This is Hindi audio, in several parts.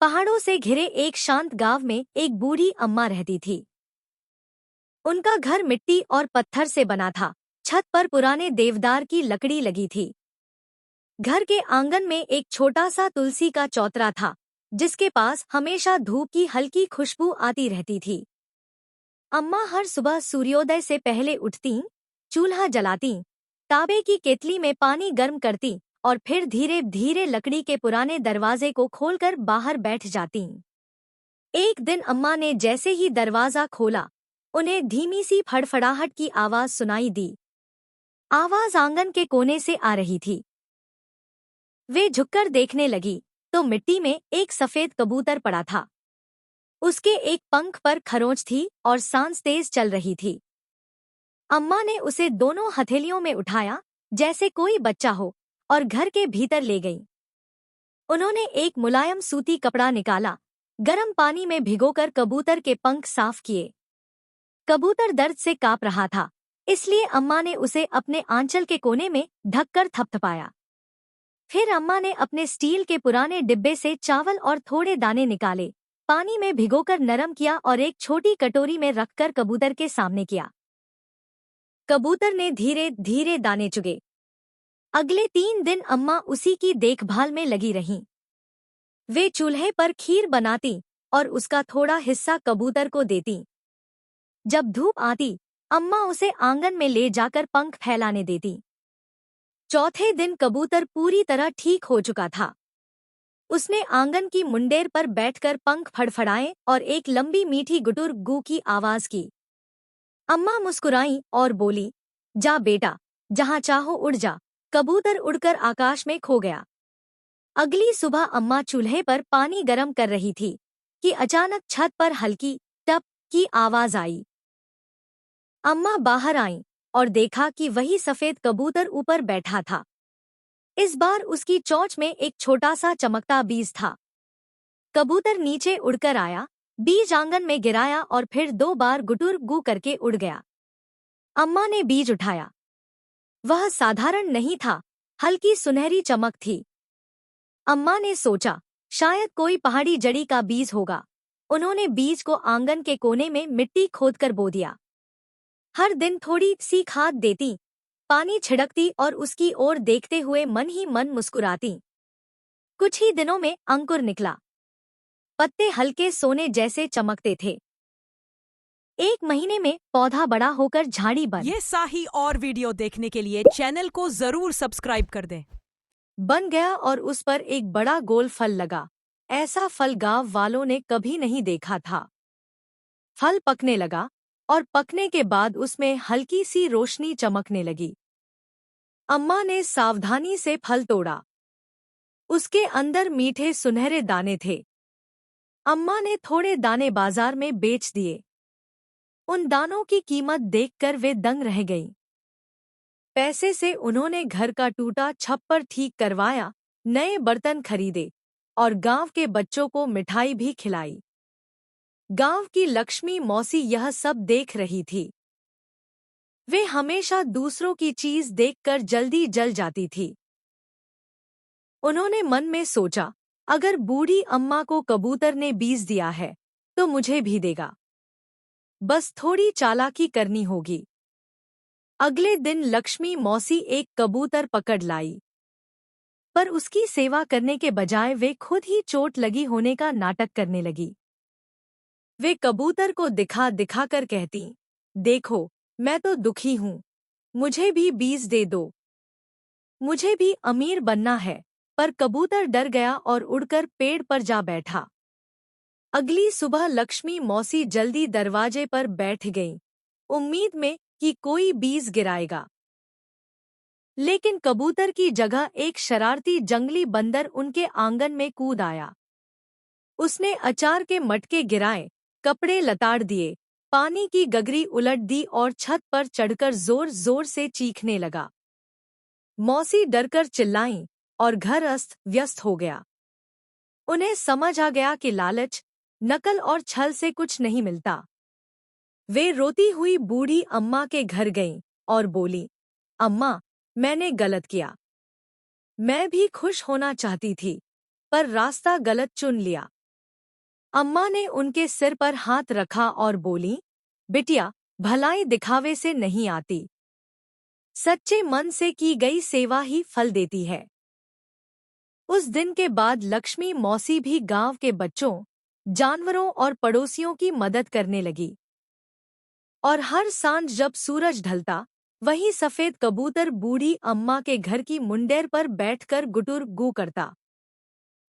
पहाड़ों से घिरे एक शांत गांव में एक बूढ़ी अम्मा रहती थी। उनका घर मिट्टी और पत्थर से बना था। छत पर पुराने देवदार की लकड़ी लगी थी। घर के आंगन में एक छोटा सा तुलसी का चौतरा था, जिसके पास हमेशा धूप की हल्की खुशबू आती रहती थी। अम्मा हर सुबह सूर्योदय से पहले उठती, चूल्हा जलाती, तांबे की केतली में पानी गर्म करती और फिर धीरे धीरे लकड़ी के पुराने दरवाजे को खोलकर बाहर बैठ जाती। एक दिन अम्मा ने जैसे ही दरवाजा खोला, उन्हें धीमी सी फड़फड़ाहट की आवाज सुनाई दी। आवाज आंगन के कोने से आ रही थी। वे झुककर देखने लगी तो मिट्टी में एक सफेद कबूतर पड़ा था। उसके एक पंख पर खरोंच थी और सांस तेज चल रही थी। अम्मा ने उसे दोनों हथेलियों में उठाया जैसे कोई बच्चा हो और घर के भीतर ले गई। उन्होंने एक मुलायम सूती कपड़ा निकाला, गर्म पानी में भिगोकर कबूतर के पंख साफ किए। कबूतर दर्द से कांप रहा था, इसलिए अम्मा ने उसे अपने आंचल के कोने में ढककर थपथपाया। फिर अम्मा ने अपने स्टील के पुराने डिब्बे से चावल और थोड़े दाने निकाले, पानी में भिगोकर नरम किया और एक छोटी कटोरी में रखकर कबूतर के सामने किया। कबूतर ने धीरे धीरे दाने चुगे। अगले 3 दिन अम्मा उसी की देखभाल में लगी रहीं। वे चूल्हे पर खीर बनाती और उसका थोड़ा हिस्सा कबूतर को देती। जब धूप आती, अम्मा उसे आंगन में ले जाकर पंख फैलाने देती। चौथे दिन कबूतर पूरी तरह ठीक हो चुका था। उसने आंगन की मुंडेर पर बैठकर पंख फड़फड़ाए और एक लंबी मीठी गुटुर गू की आवाज की। अम्मा मुस्कुराईं और बोली, जा बेटा, जहां चाहो उड़ जा। कबूतर उड़कर आकाश में खो गया। अगली सुबह अम्मा चूल्हे पर पानी गर्म कर रही थी कि अचानक छत पर हल्की टप की आवाज आई। अम्मा बाहर आईं और देखा कि वही सफेद कबूतर ऊपर बैठा था। इस बार उसकी चोंच में एक छोटा सा चमकता बीज था। कबूतर नीचे उड़कर आया, बीज आंगन में गिराया और फिर 2 बार गुटुर गू करके उड़ गया। अम्मा ने बीज उठाया। वह साधारण नहीं था, हल्की सुनहरी चमक थी। अम्मा ने सोचा, शायद कोई पहाड़ी जड़ी का बीज होगा। उन्होंने बीज को आंगन के कोने में मिट्टी खोदकर बो दिया। हर दिन थोड़ी सी खाद देती, पानी छिड़कती और उसकी ओर देखते हुए मन ही मन मुस्कुराती। कुछ ही दिनों में अंकुर निकला। पत्ते हल्के सोने जैसे चमकते थे। 1 महीने में पौधा बड़ा होकर झाड़ी ये शाही और वीडियो देखने के लिए चैनल को जरूर सब्सक्राइब कर दें। बन गया और उस पर एक बड़ा गोल फल लगा। ऐसा फल गांव वालों ने कभी नहीं देखा था। फल पकने लगा और पकने के बाद उसमें हल्की सी रोशनी चमकने लगी। अम्मा ने सावधानी से फल तोड़ा। उसके अंदर मीठे सुनहरे दाने थे। अम्मा ने थोड़े दाने बाजार में बेच दिए। उन दानों की कीमत देखकर वे दंग रह गईं। पैसे से उन्होंने घर का टूटा छप्पर ठीक करवाया, नए बर्तन खरीदे और गांव के बच्चों को मिठाई भी खिलाई। गांव की लक्ष्मी मौसी यह सब देख रही थी। वे हमेशा दूसरों की चीज देखकर जल्दी जल जाती थी। उन्होंने मन में सोचा, अगर बूढ़ी अम्मा को कबूतर ने बीज दिया है, तो मुझे भी देगा। बस थोड़ी चालाकी करनी होगी। अगले दिन लक्ष्मी मौसी एक कबूतर पकड़ लाई, पर उसकी सेवा करने के बजाय वे खुद ही चोट लगी होने का नाटक करने लगी। वे कबूतर को दिखा दिखाकर कहती, देखो, मैं तो दुखी हूँ, मुझे भी बीज दे दो। मुझे भी अमीर बनना है। पर कबूतर डर गया और उड़कर पेड़ पर जा बैठा। अगली सुबह लक्ष्मी मौसी जल्दी दरवाजे पर बैठ गईं, उम्मीद में कि कोई बीज गिराएगा। लेकिन कबूतर की जगह एक शरारती जंगली बंदर उनके आंगन में कूद आया। उसने अचार के मटके गिराए, कपड़े लताड़ दिए, पानी की गगरी उलट दी और छत पर चढ़कर जोर जोर से चीखने लगा। मौसी डरकर चिल्लाईं और घर अस्त व्यस्त हो गया। उन्हें समझ आ गया कि लालच, नकल और छल से कुछ नहीं मिलता। वे रोती हुई बूढ़ी अम्मा के घर गईं और बोली, अम्मा, मैंने गलत किया। मैं भी खुश होना चाहती थी, पर रास्ता गलत चुन लिया। अम्मा ने उनके सिर पर हाथ रखा और बोली, बिटिया, भलाई दिखावे से नहीं आती, सच्चे मन से की गई सेवा ही फल देती है। उस दिन के बाद लक्ष्मी मौसी भी गांव के बच्चों, जानवरों और पड़ोसियों की मदद करने लगी। और हर सांझ जब सूरज ढलता, वही सफेद कबूतर बूढ़ी अम्मा के घर की मुंडेर पर बैठकर गुटुर गू करता।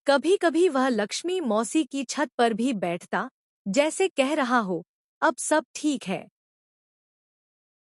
कभी कभी वह लक्ष्मी मौसी की छत पर भी बैठता, जैसे कह रहा हो, अब सब ठीक है।